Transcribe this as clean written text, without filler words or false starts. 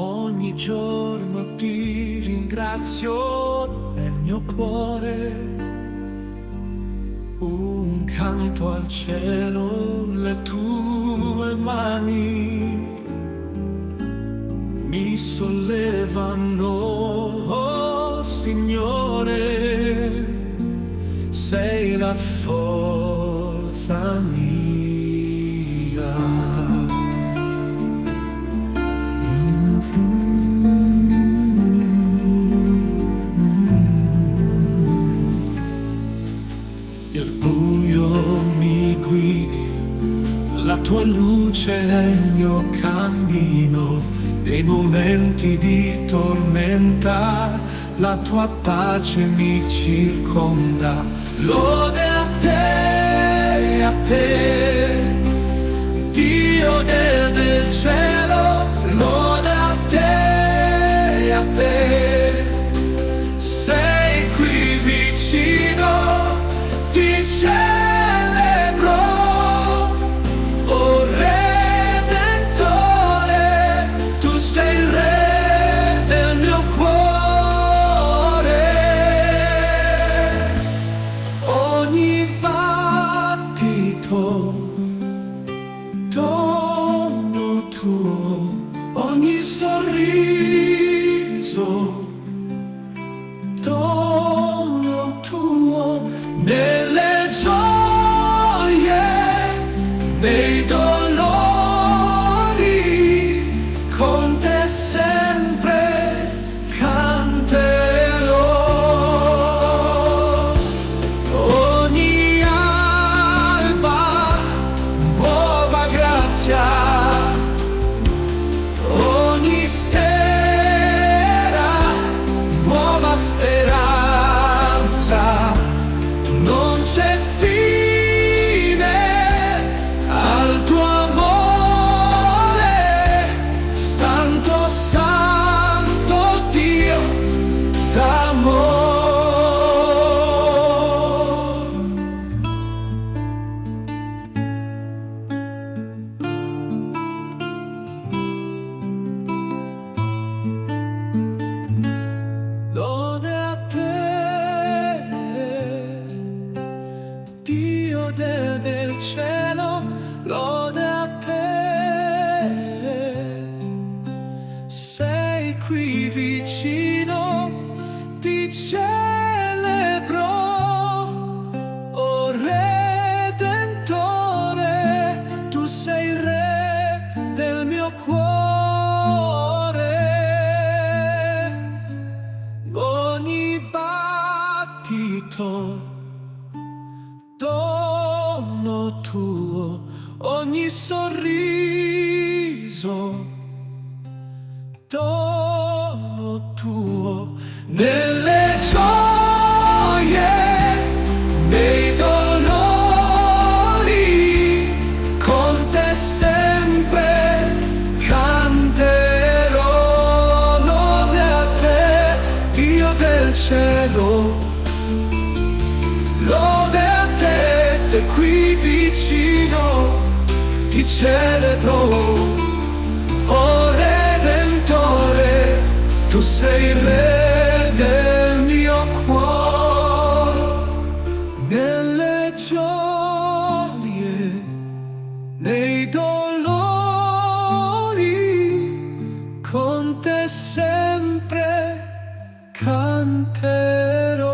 Ogni giorno ti ringrazio nel mio cuore, un canto al cielo, le tue mani mi sollevano, oh Signore, sei la forza mia. Nel buio mi guidi, la tua luce è il mio cammino. Nei momenti di tormenta, la tua pace mi circonda. Lode a te, Dio del cielo. Lode a te, sei qui vicino. Ti celebro, oh Redentore, tu sei il Re del mio cuore. Ogni battito, dono tuo, ogni sorriso, dono tuo. Nelle gioie, nei dolori, con te sempre canterò. Ogni alba, nuova grazia, ogni sera, nuova speranza. Non c'è fine al tuo amore, Santo, Santo Dio d'amore. Lode a te, Dio del cielo, lode a te, sei qui vicino, ti celebro, oh Redentore, tu sei il Re del mio cuore. Ogni battito, dono tuo, ogni sorriso, dono tuo. Nelle gioie, nei dolori, con te sempre canterò. Lode a te, Dio del cielo. Lode a te, sei qui vicino, ti celebro, oh Redentore, tu sei il Re del mio cuore. Nelle gioie, nei dolori, con te sempre canterò.